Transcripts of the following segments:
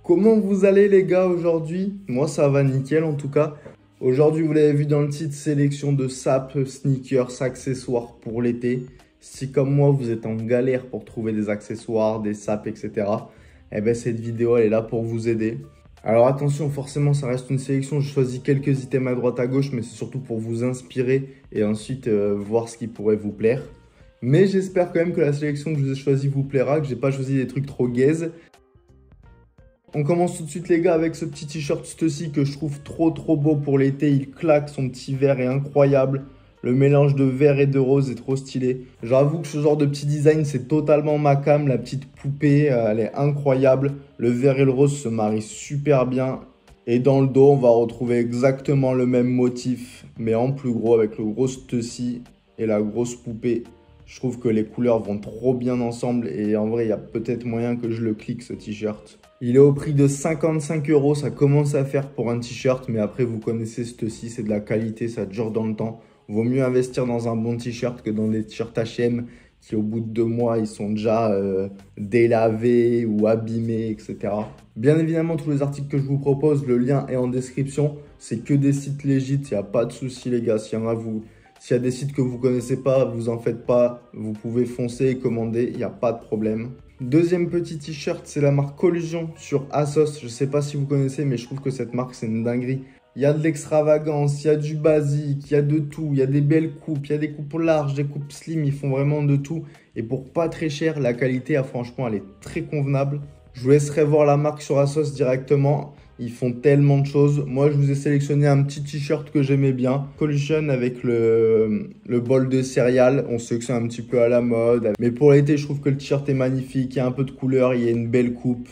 Comment vous allez les gars aujourd'hui? Moi ça va nickel en tout cas. Aujourd'hui vous l'avez vu dans le titre, sélection de sapes, sneakers, accessoires pour l'été. Si comme moi vous êtes en galère pour trouver des accessoires, des sapes, etc. Eh bien cette vidéo elle est là pour vous aider. Alors attention, forcément ça reste une sélection, je choisis quelques items à droite à gauche, mais c'est surtout pour vous inspirer et ensuite voir ce qui pourrait vous plaire. Mais j'espère quand même que la sélection que je vous ai choisie vous plaira, que j'ai pas choisi des trucs trop gaze. On commence tout de suite les gars avec ce petit t-shirt Stussy que je trouve trop beau pour l'été. Il claque, son petit vert est incroyable. Le mélange de vert et de rose est trop stylé. J'avoue que ce genre de petit design c'est totalement ma cam. La petite poupée elle est incroyable. Le vert et le rose se marient super bien. Et dans le dos on va retrouver exactement le même motif mais en plus gros avec le gros Stussy et la grosse poupée. Je trouve que les couleurs vont trop bien ensemble et en vrai il y a peut-être moyen que je le clique ce t-shirt. Il est au prix de 55 €, ça commence à faire pour un t-shirt, mais après vous connaissez ceci, c'est de la qualité, ça dure dans le temps. Vaut mieux investir dans un bon t-shirt que dans des t-shirts H&M qui au bout de 2 mois, ils sont déjà délavés ou abîmés, etc. Bien évidemment, tous les articles que je vous propose, le lien est en description. C'est que des sites légit, il n'y a pas de souci les gars. S'il y a des sites que vous ne connaissez pas, vous en faites pas, vous pouvez foncer et commander, il n'y a pas de problème. Deuxième petit t-shirt, c'est la marque Collusion sur ASOS. Je ne sais pas si vous connaissez, mais je trouve que cette marque, c'est une dinguerie. Il y a de l'extravagance, il y a du basique, il y a de tout. Il y a des belles coupes, il y a des coupes larges, des coupes slim, ils font vraiment de tout. Et pour pas très cher, la qualité, franchement, elle est très convenable. Je vous laisserai voir la marque sur ASOS directement. Ils font tellement de choses. Moi, je vous ai sélectionné un petit t-shirt que j'aimais bien. Collusion avec le bol de céréales. On sait que c'est un petit peu à la mode. Mais pour l'été, je trouve que le t-shirt est magnifique. Il y a un peu de couleur, il y a une belle coupe.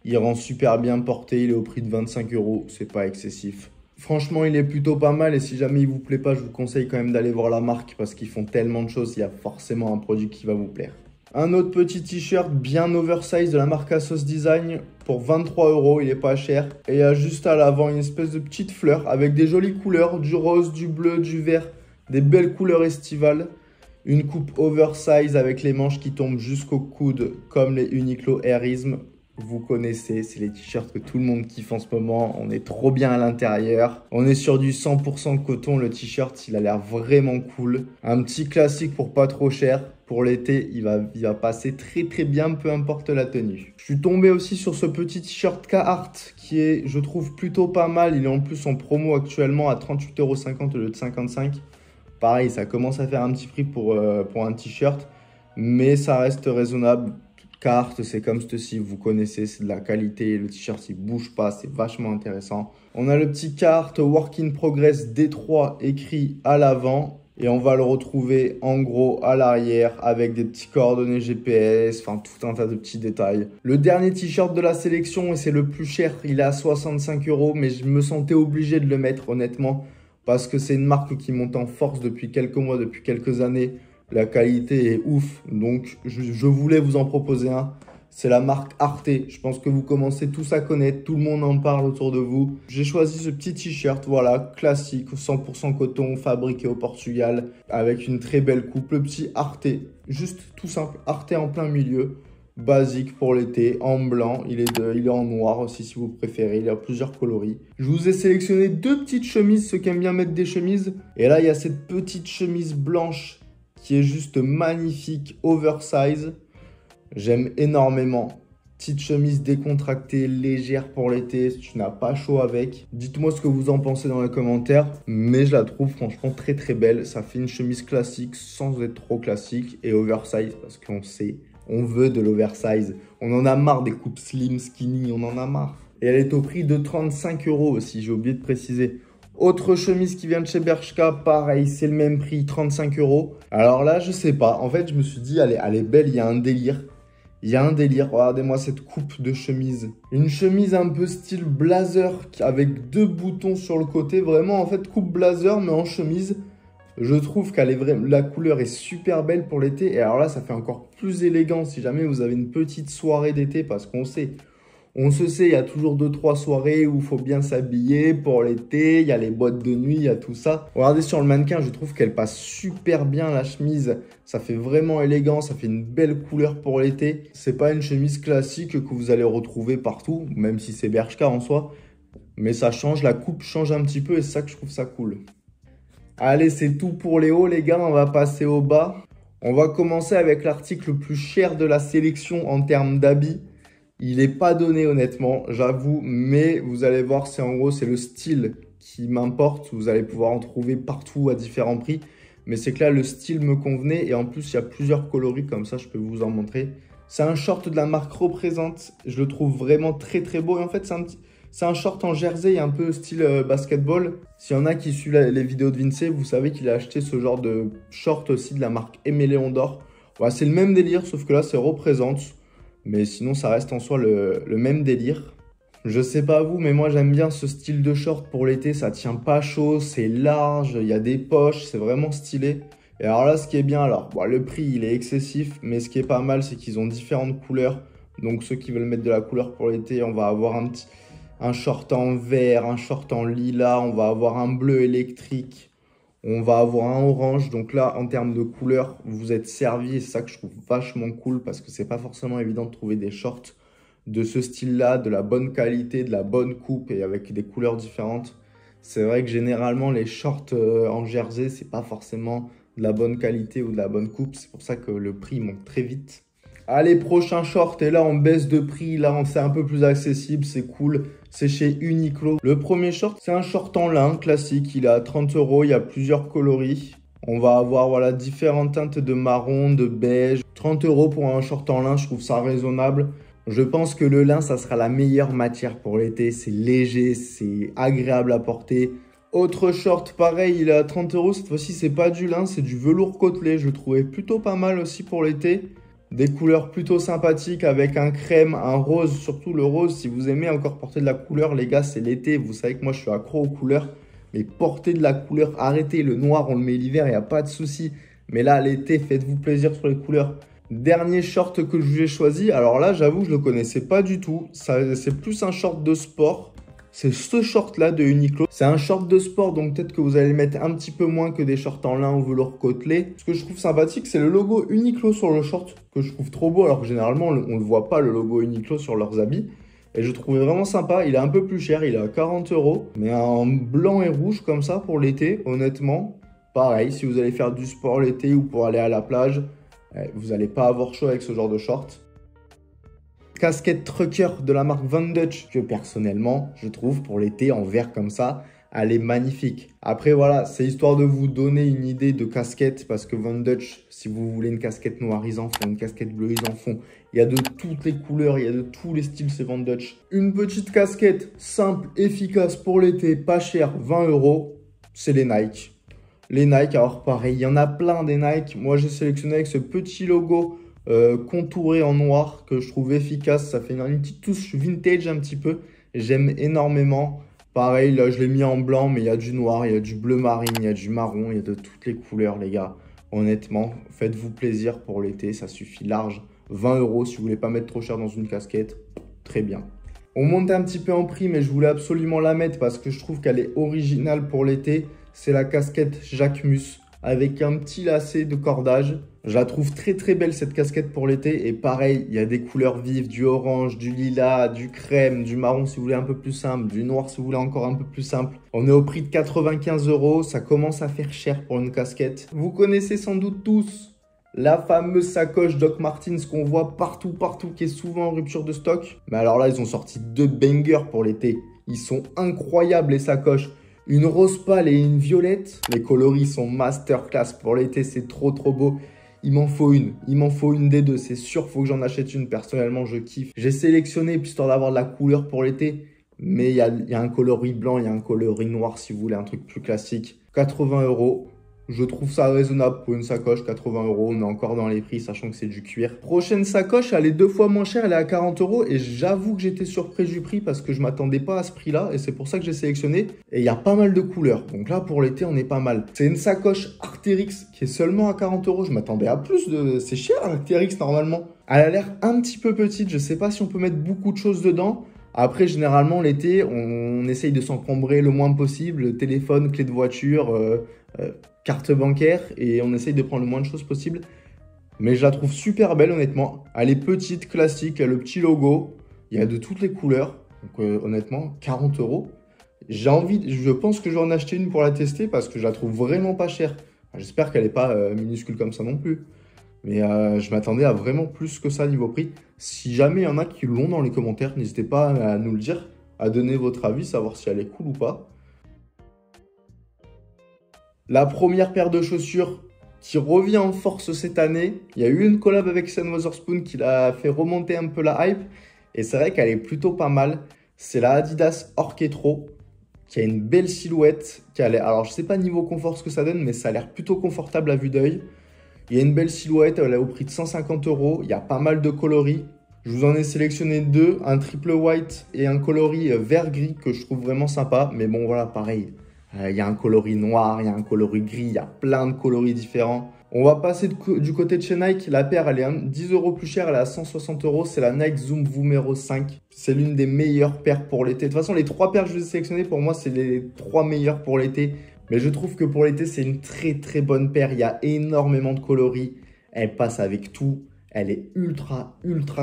Il rend super bien porté. Il est au prix de 25 €. C'est pas excessif. Franchement, il est plutôt pas mal. Et si jamais il vous plaît pas, je vous conseille quand même d'aller voir la marque parce qu'ils font tellement de choses. Il y a forcément un produit qui va vous plaire. Un autre petit t-shirt bien oversize de la marque ASOS Design pour 23 €, il est pas cher. Et il y a juste à l'avant une espèce de petite fleur avec des jolies couleurs, du rose, du bleu, du vert, des belles couleurs estivales. Une coupe oversize avec les manches qui tombent jusqu'au coude comme les Uniqlo Airism. Vous connaissez, c'est les t-shirts que tout le monde kiffe en ce moment. On est trop bien à l'intérieur. On est sur du 100% coton. Le t-shirt, il a l'air vraiment cool. Un petit classique pour pas trop cher. Pour l'été, il va passer très bien, peu importe la tenue. Je suis tombé aussi sur ce petit t-shirt Carhartt qui est, je trouve, plutôt pas mal. Il est en plus en promo actuellement à 38,50 € au lieu de 55 €. Pareil, ça commence à faire un petit prix pour un t-shirt, mais ça reste raisonnable. Carhartt, c'est comme ceci, vous connaissez, c'est de la qualité. Le t-shirt, il bouge pas, c'est vachement intéressant. On a le petit Carhartt Work in Progress D3 écrit à l'avant. Et on va le retrouver en gros à l'arrière avec des petits coordonnées GPS, enfin tout un tas de petits détails. Le dernier t-shirt de la sélection, et c'est le plus cher, il est à 65 €, mais je me sentais obligé de le mettre honnêtement parce que c'est une marque qui monte en force depuis quelques mois, depuis quelques années. La qualité est ouf, donc je voulais vous en proposer un. C'est la marque Arte. Je pense que vous commencez tous à connaître. Tout le monde en parle autour de vous. J'ai choisi ce petit t-shirt, voilà, classique, 100% coton, fabriqué au Portugal, avec une très belle coupe. Le petit Arte, juste tout simple. Arte en plein milieu, basique pour l'été, en blanc. Il est en noir aussi si vous préférez. Il a plusieurs coloris. Je vous ai sélectionné deux petites chemises, ceux qui aiment bien mettre des chemises. Et là, il y a cette petite chemise blanche qui est juste magnifique, oversize. J'aime énormément. Petite chemise décontractée, légère pour l'été, si tu n'as pas chaud avec. Dites-moi ce que vous en pensez dans les commentaires. Mais je la trouve franchement très belle. Ça fait une chemise classique sans être trop classique et oversize parce qu'on sait, on veut de l'oversize. On en a marre des coupes slim, skinny, on en a marre. Et elle est au prix de 35 € aussi, j'ai oublié de préciser. Autre chemise qui vient de chez Bershka, pareil, c'est le même prix, 35 €. Alors là, je sais pas. En fait, je me suis dit, elle est belle, il y a un délire. Il y a un délire, regardez-moi cette coupe de chemise. Une chemise un peu style blazer avec deux boutons sur le côté. Vraiment, en fait, coupe blazer, mais en chemise. Je trouve la couleur est super belle pour l'été. Et alors là, ça fait encore plus élégant si jamais vous avez une petite soirée d'été. Parce qu'on sait, On se sait, il y a toujours 2-3 soirées où il faut bien s'habiller pour l'été, il y a les boîtes de nuit, il y a tout ça. Regardez sur le mannequin, je trouve qu'elle passe super bien la chemise. Ça fait vraiment élégant, ça fait une belle couleur pour l'été. C'est pas une chemise classique que vous allez retrouver partout, même si c'est Bershka en soi. Mais ça change, la coupe change un petit peu et c'est ça que je trouve ça cool. Allez, c'est tout pour les hauts les gars, on va passer au bas. On va commencer avec l'article le plus cher de la sélection en termes d'habits. Il n'est pas donné honnêtement, j'avoue, mais vous allez voir, c'est le style qui m'importe. Vous allez pouvoir en trouver partout à différents prix. Mais c'est que là, le style me convenait et en plus, il y a plusieurs coloris comme ça, je peux vous en montrer. C'est un short de la marque Représente. Je le trouve vraiment très très beau. Et en fait, c'est un short en jersey, un peu style basketball. S'il y en a qui suivent les vidéos de Vince, vous savez qu'il a acheté ce genre de short aussi de la marque Aimé Léon d'Or. Voilà, c'est le même délire, sauf que là, c'est Représente. Mais sinon, ça reste en soi le même délire. Je sais pas vous, mais moi, j'aime bien ce style de short pour l'été. Ça tient pas chaud, c'est large, il y a des poches, c'est vraiment stylé. Et alors là, ce qui est bien, alors, bon, le prix, il est excessif, mais ce qui est pas mal, c'est qu'ils ont différentes couleurs. Donc, ceux qui veulent mettre de la couleur pour l'été, on va avoir un short en vert, un short en lilas, on va avoir un bleu électrique. On va avoir un orange, donc là, en termes de couleur, vous êtes servi et c'est ça que je trouve vachement cool parce que c'est pas forcément évident de trouver des shorts de ce style-là, de la bonne qualité, de la bonne coupe et avec des couleurs différentes. C'est vrai que généralement, les shorts en jersey, c'est pas forcément de la bonne qualité ou de la bonne coupe. C'est pour ça que le prix monte très vite. Allez, prochain short, et là on baisse de prix, là c'est un peu plus accessible, c'est cool, c'est chez Uniqlo. Le premier short, c'est un short en lin classique, il est à 30 €, il y a plusieurs coloris. On va avoir voilà, différentes teintes de marron, de beige. 30 € pour un short en lin, je trouve ça raisonnable. Je pense que le lin, ça sera la meilleure matière pour l'été, c'est léger, c'est agréable à porter. Autre short, pareil, il est à 30 €, cette fois-ci c'est pas du lin, c'est du velours côtelé, je le trouvais plutôt pas mal aussi pour l'été. Des couleurs plutôt sympathiques avec un crème, un rose, surtout le rose. Si vous aimez encore porter de la couleur, les gars, c'est l'été. Vous savez que moi, je suis accro aux couleurs. Mais portez de la couleur, arrêtez. Le noir, on le met l'hiver, il n'y a pas de souci. Mais là, l'été, faites-vous plaisir sur les couleurs. Dernier short que je vous ai choisi. Alors là, j'avoue, je ne le connaissais pas du tout. C'est plus un short de sport. C'est ce short-là de Uniqlo. C'est un short de sport, donc peut-être que vous allez le mettre un petit peu moins que des shorts en lin ou velours côtelé. Ce que je trouve sympathique, c'est le logo Uniqlo sur le short, que je trouve trop beau, alors que généralement, on ne le voit pas, le logo Uniqlo sur leurs habits. Et je trouvais vraiment sympa. Il est un peu plus cher, il est à 40 €. Mais un blanc et rouge comme ça pour l'été, honnêtement, pareil, si vous allez faire du sport l'été ou pour aller à la plage, vous n'allez pas avoir chaud avec ce genre de short. Casquette trucker de la marque Von Dutch que personnellement je trouve pour l'été en vert comme ça elle est magnifique. Après voilà, c'est histoire de vous donner une idée de casquette parce que Von Dutch, si vous voulez une casquette noire ils en font, une casquette bleue ils en font, il y a de toutes les couleurs, il y a de tous les styles, c'est Von Dutch. Une petite casquette simple, efficace pour l'été, pas cher, 20 €, c'est les Nike. Les Nike, alors pareil, il y en a plein des Nike, moi j'ai sélectionné avec ce petit logo contouré en noir que je trouve efficace. Ça fait une petite touche vintage un petit peu. J'aime énormément. Pareil, là, je l'ai mis en blanc, mais il y a du noir, il y a du bleu marine, il y a du marron, il y a de toutes les couleurs, les gars. Honnêtement, faites-vous plaisir pour l'été, ça suffit large. 20 € si vous voulez pas mettre trop cher dans une casquette, très bien. On monte un petit peu en prix, mais je voulais absolument la mettre parce que je trouve qu'elle est originale pour l'été. C'est la casquette Jacquemus avec un petit lacet de cordage. Je la trouve très très belle cette casquette pour l'été. Et pareil, il y a des couleurs vives, du orange, du lilas, du crème, du marron si vous voulez un peu plus simple, du noir si vous voulez encore un peu plus simple. On est au prix de 95 €. Ça commence à faire cher pour une casquette. Vous connaissez sans doute tous la fameuse sacoche Doc Martens qu'on voit partout, qui est souvent en rupture de stock. Mais alors là, ils ont sorti 2 bangers pour l'été. Ils sont incroyables les sacoches. Une rose pâle et une violette. Les coloris sont masterclass pour l'été, c'est trop beau. Il m'en faut une des deux, c'est sûr, faut que j'en achète une. Personnellement, je kiffe. J'ai sélectionné histoire d'avoir de la couleur pour l'été, mais il y a un coloris blanc, il y a un coloris noir si vous voulez un truc plus classique. 80 €. Je trouve ça raisonnable pour une sacoche, 80 €. On est encore dans les prix, sachant que c'est du cuir. Prochaine sacoche, elle est 2 fois moins chère, elle est à 40 €. Et j'avoue que j'étais surpris du prix parce que je m'attendais pas à ce prix-là. Et c'est pour ça que j'ai sélectionné. Et il y a pas mal de couleurs. Donc là, pour l'été, on est pas mal. C'est une sacoche Arc'teryx qui est seulement à 40 €. Je m'attendais à plus de... C'est cher, Arc'teryx, normalement. Elle a l'air un petit peu petite. Je sais pas si on peut mettre beaucoup de choses dedans. Après, généralement, l'été, on essaye de s'encombrer le moins possible. Téléphone, clé de voiture, carte bancaire. Et on essaye de prendre le moins de choses possible. Mais je la trouve super belle, honnêtement. Elle est petite, classique, elle a le petit logo. Il y a de toutes les couleurs. Donc, honnêtement, 40 €. Je pense que je vais en acheter une pour la tester parce que je la trouve vraiment pas chère. J'espère qu'elle n'est pas minuscule comme ça non plus. Mais je m'attendais à vraiment plus que ça niveau prix. Si jamais il y en a qui l'ont dans les commentaires, n'hésitez pas à nous le dire, à donner votre avis, savoir si elle est cool ou pas. La première paire de chaussures qui revient en force cette année. Il y a eu une collab avec Sean Wotherspoon qui l'a fait remonter un peu la hype. Et c'est vrai qu'elle est plutôt pas mal. C'est la Adidas Orchetro qui a une belle silhouette. Alors je sais pas niveau confort ce que ça donne, mais ça a l'air plutôt confortable à vue d'œil. Il y a une belle silhouette, elle est au prix de 150 €. Il y a pas mal de coloris. Je vous en ai sélectionné deux, un triple white et un coloris vert-gris que je trouve vraiment sympa. Mais bon, voilà, pareil. Il y a un coloris noir, il y a un coloris gris, il y a plein de coloris différents. On va passer du côté de chez Nike. La paire, elle est 10 € plus chère, elle est à 160 €. C'est la Nike Zoom Vomero 5. C'est l'une des meilleures paires pour l'été. De toute façon, les 3 paires que je vous ai sélectionnées, pour moi, c'est les 3 meilleures pour l'été. Mais je trouve que pour l'été, c'est une très très bonne paire. Il y a énormément de coloris. Elle passe avec tout. Elle est ultra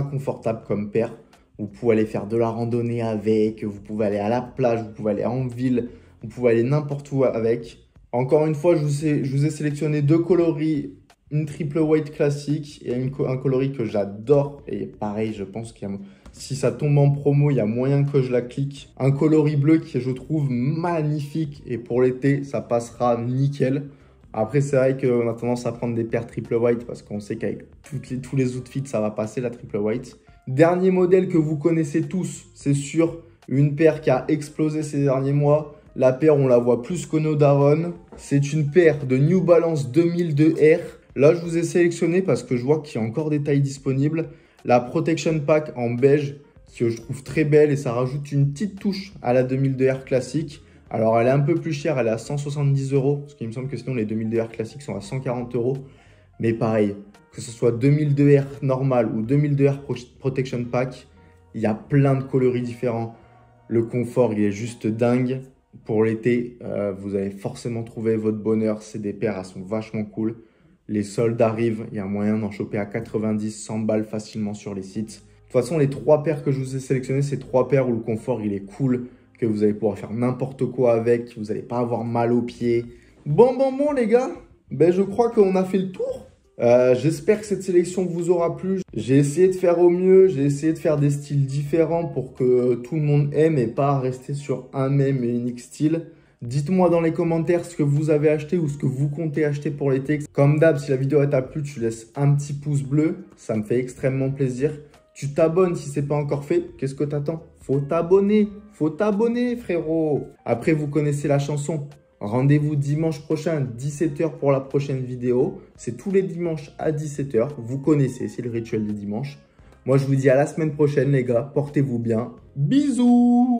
confortable comme paire. Vous pouvez aller faire de la randonnée avec. Vous pouvez aller à la plage. Vous pouvez aller en ville. Vous pouvez aller n'importe où avec. Encore une fois, je vous ai sélectionné 2 coloris. Une triple white classique et un coloris que j'adore. Et pareil, je pense qu'il y a... Si ça tombe en promo, il y a moyen que je la clique. Un coloris bleu qui je trouve magnifique. Et pour l'été, ça passera nickel. Après, c'est vrai qu'on a tendance à prendre des paires triple white parce qu'on sait qu'avec tous les outfits, ça va passer la triple white. Dernier modèle que vous connaissez tous, c'est sûr. Une paire qui a explosé ces derniers mois. La paire, on la voit plus que nos darons. C'est une paire de New Balance 2002 R. Là, je vous ai sélectionné parce que je vois qu'il y a encore des tailles disponibles. La Protection Pack en beige, que je trouve très belle et ça rajoute une petite touche à la 2002 R classique. Alors, elle est un peu plus chère, elle est à 170 €, parce qu'il me semble que sinon, les 2002 R classiques sont à 140 €. Mais pareil, que ce soit 2002 R normal ou 2002 R Protection Pack, il y a plein de coloris différents. Le confort, il est juste dingue. Pour l'été, vous allez forcément trouver votre bonheur. C'est des paires, elles sont vachement cool. Les soldes arrivent, il y a moyen d'en choper à 90, 100 balles facilement sur les sites. De toute façon, les 3 paires que je vous ai sélectionnées, c'est 3 paires où le confort, il est cool, que vous allez pouvoir faire n'importe quoi avec, vous n'allez pas avoir mal aux pieds. Bon les gars, je crois qu'on a fait le tour. J'espère que cette sélection vous aura plu. J'ai essayé de faire au mieux, j'ai essayé de faire des styles différents pour que tout le monde aime et pas rester sur un même et unique style. Dites-moi dans les commentaires ce que vous avez acheté ou ce que vous comptez acheter pour l'été. Comme d'hab, si la vidéo t'a plu, tu laisses un petit pouce bleu. Ça me fait extrêmement plaisir. Tu t'abonnes si ce n'est pas encore fait. Qu'est-ce que t'attends? Faut t'abonner frérot. Après, vous connaissez la chanson. Rendez-vous dimanche prochain à 17 h pour la prochaine vidéo. C'est tous les dimanches à 17 h. Vous connaissez, c'est le rituel des dimanches. Moi, je vous dis à la semaine prochaine les gars. Portez-vous bien. Bisous.